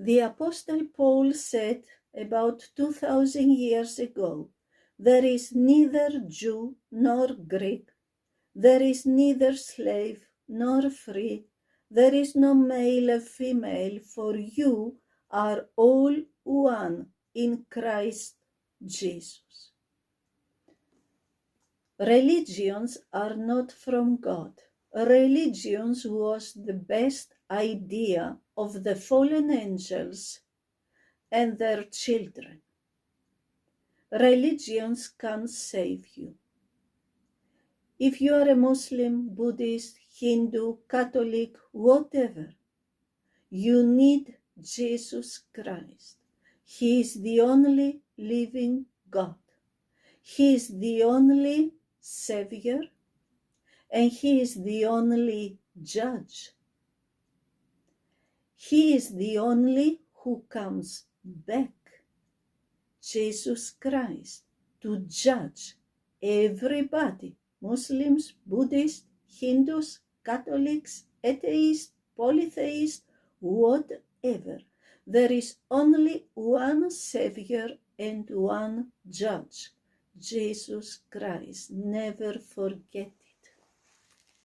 The Apostle Paul said about 2,000 years ago, "There is neither Jew nor Greek, there is neither slave nor free, there is no male or female, for you are all one in Christ Jesus." Religions are not from God. Religions was the best idea of the fallen angels and their children. Religions can't save you. If you are a Muslim, Buddhist, Hindu, Catholic, whatever, you need Jesus Christ. He is the only living God. He is the only Savior, and He is the only Judge. He is the only who comes back, Jesus Christ, to judge everybody, Muslims, Buddhists, Hindus, Catholics, atheists, polytheists, whatever. There is only one Savior and one Judge, Jesus Christ. Never forget Him.